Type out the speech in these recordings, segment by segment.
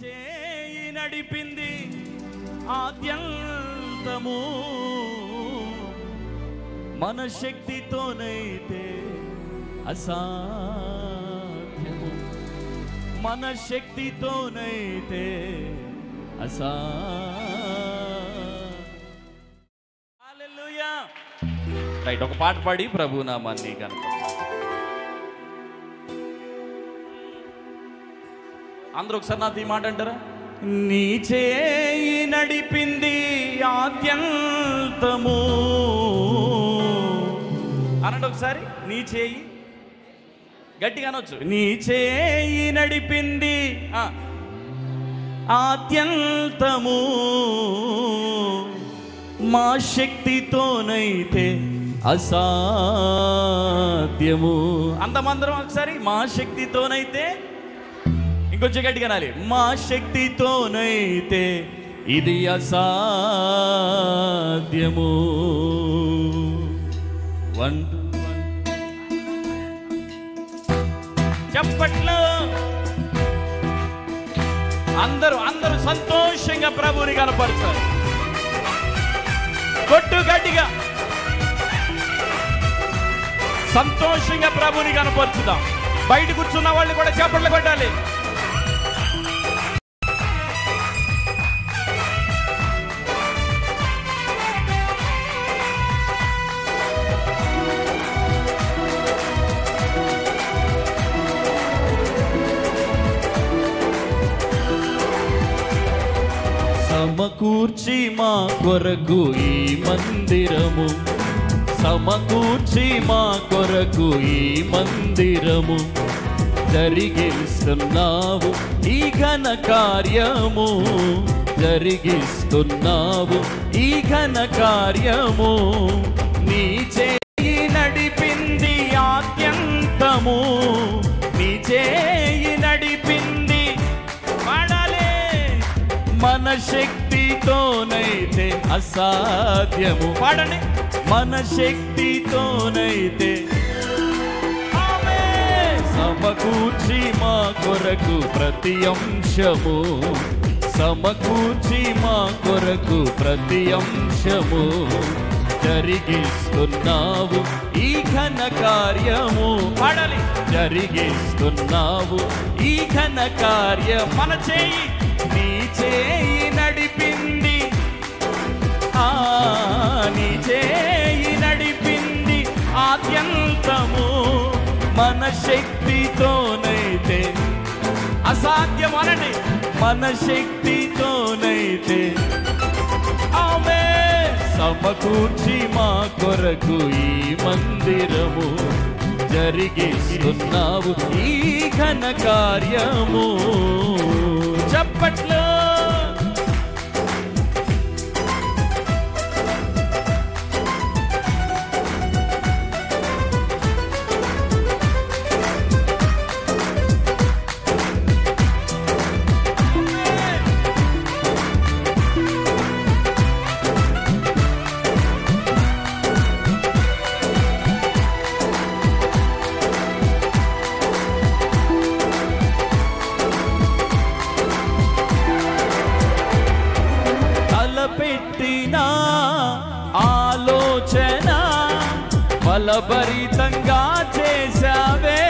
చేయి నడిపింది ఆద్యంతము, మన శక్తితోనైతే అసాధ్యము, మన శక్తితోనైతే హల్లెలూయా. రైట్, ఒక పాట పాడి ప్రభు నామాన్ని కనపరచండి. అందరూ ఒకసారి నాతో ఈ మాట అంటారా? నీ చేయి నడిపింది ఆద్యంతము అనండి ఒకసారి. నీ చేయి గట్టిగా అనొచ్చు. నీ చేయి నడిపింది ఆద్యంతము, మా శక్తితోనైతే అసాధ్యము. అంతమందరం ఒకసారి మా శక్తితోనైతే, ఇంకొంచెం గట్టిగా అనాలి, మా శక్తితోనైతే ఇది అసాధ్యము. చెప్పట్లో అందరూ సంతోషంగా ప్రభువుని కనపరుస్తారు. కొట్టు గట్టిగా సంతోషంగా ప్రభువుని కనపరుచుదాం. బయట కూర్చున్న వాళ్ళు కూడా చప్పట్లు కొట్టాలి. సమకూర్చి మా కొరకు ఈ మందిరము, సమకూర్చి మా కొరకు ఈ మందిరము, జరిగిస్తున్నావు ఈ ఘన కార్యము, జరిగిస్తున్నావు ఈ ఘన కార్యము. నీ చేయి నడిపింది ఆద్యంతము, నీ చేయి నడిపింది పాడాలే, మన శక్తితోనైతే అసాధ్యము. పాడండి. మన శక్తితోనైతే సమకూర్చి మా కొరకు ప్రతి అంశము, సమకూర్చి మా కొరకు ప్రతి అంశము, జరిగిస్తున్నావు ఈ ఘన కార్యము. పాడాలి. జరిగిస్తున్నావు ఈ ఘన కార్యం. మన చేయి, నీ చేయి నడిపింది, నీ చేయి నడిపింది ఆద్యంతము, మన శక్తితోనైతే అసాధ్యం అనండి, మన శక్తితోనైతే ఆమె సమకూర్చి మా కొరకు ఈ మందిరము, జరిగిస్తున్నావు ఈ ఘన కార్యము. చప్పట్లో పెట్టిన ఆలోచన బలభరితంగా చేశావే,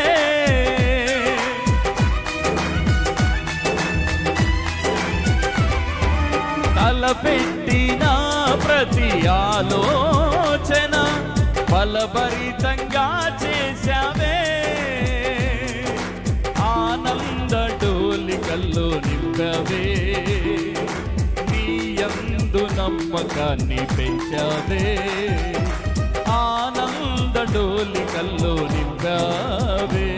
తలపెట్టిన ప్రతి ఆలోచన బలభరితంగా చేశావే, ఆనంద డోలికల్లో నింపవే, యందు నమ్మకాన్ని పెంచావే, ఆనంద డోలికల్లో నింపావే,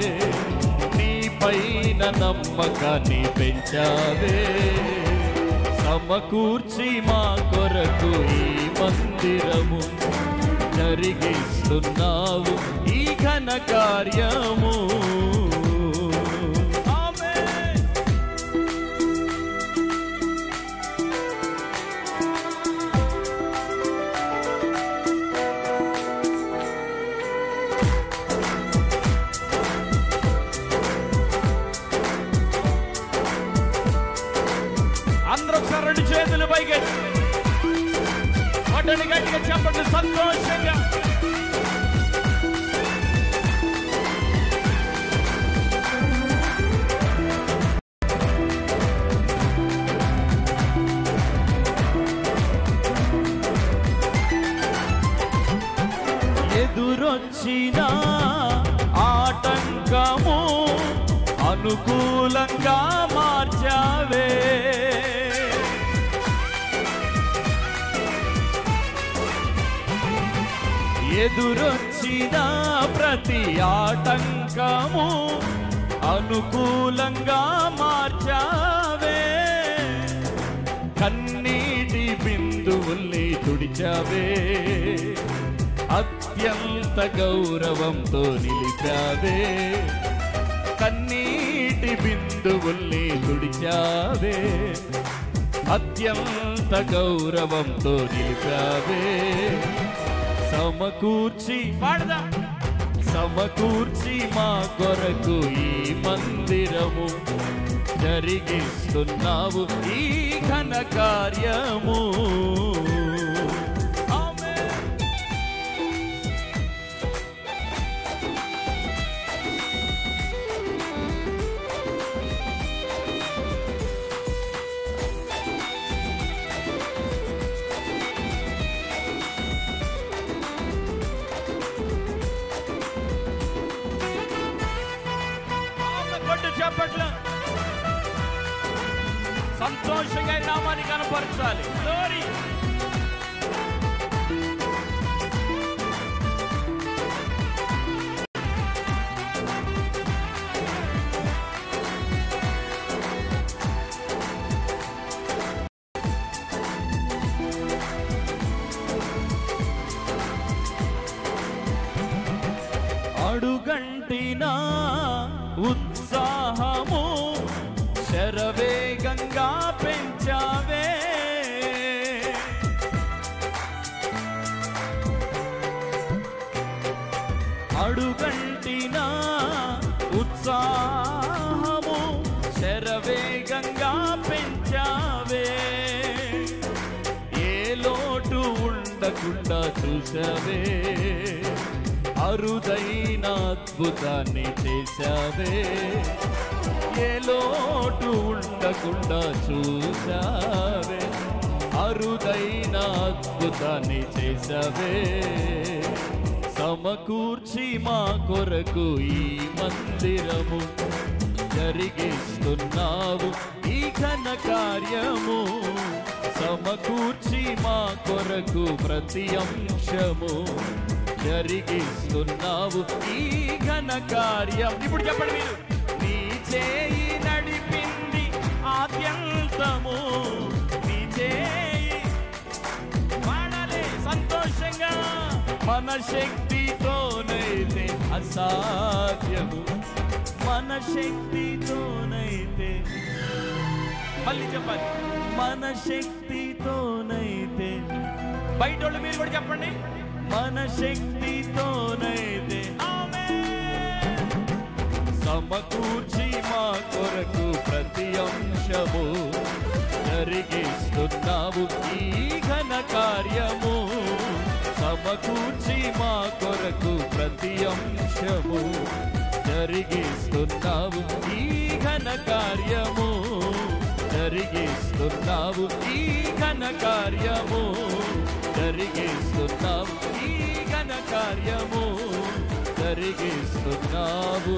నీ పైన నమ్మకాన్ని పెంచావే, సమకూర్చి మా కొరకు ఈ మందిరము, జరిగిస్తున్నావు ఈ ఘన కార్యము. చేతులు పైకెత్తి కొట్టండి, గట్టిగా చెప్పండి సంతోషంగా. ఎదురొచ్చిన ఆటంకము అనుకూలంగా మార్చావే, ఎదురొచ్చిన ప్రతి ఆటంకము అనుకూలంగా మార్చావే, కన్నీటి బిందువుల్ని తుడిచావే, అత్యంత గౌరవంతో నిలిచావే, కన్నీటి బిందువుల్ని తుడిచావే, అత్యంత గౌరవంతో నిలిచావే, సమకూర్చి పాడదా, సమకూర్చి మా కొరకు ఈ మందిరము జరిగిస్తున్నావు ఈ ఘన కార్యము. చెప్పట్ల సంతోషంగా నామాన్ని కనపరచాలి. గ్లోరీ. అడుగంటినా ఉత్సాహము శరవేగంగా పెంచావే, అడుగంటినా ఉత్సాహము శరవేగంగా పెంచావే, ఏ లోటు ఉండకుండా చూసావే, అరుదైన అద్భుతాన్ని చేశావే, ఏ లోటు ఉండకుండా చూసావే, అరుదైన అద్భుతాన్ని చేశావే, సమకూర్చి మా కొరకు ఈ మందిరము జరిగిస్తున్నావు ఈ ఘన కార్యము, సమకూర్చి మా కొరకు ప్రతి అంశము జరిగిస్తున్నావు ఈ ఘన కార్యం. ఇప్పుడు చెప్పండి మీరు. నీ చేయి నడిపింది ఆద్యంతము, నీ చేయి వాడాలి సంతోషంగా, మన శక్తితోనైతే అసాధ్యము, మన శక్తితోనైతే, మళ్ళీ చెప్పాలి, మన శక్తితోనైతే, బయట వాళ్ళు మీరు కూడా చెప్పండి, మన శక్తితోనైతే సమకూర్చి మా కొరకు ప్రతి అంశము జరిగిస్తున్నావు ఈ ఘన కార్యము, సమకూర్చి మా కొరకు ప్రతి అంశము జరిగిస్తున్నావు ఈ ఘన కార్యము, జరిగిస్తున్నావు ఈ ఘన కార్యము, జరిగిస్తున్నావు ఈ ఘన కార్యము, జరిగిస్తున్నావు.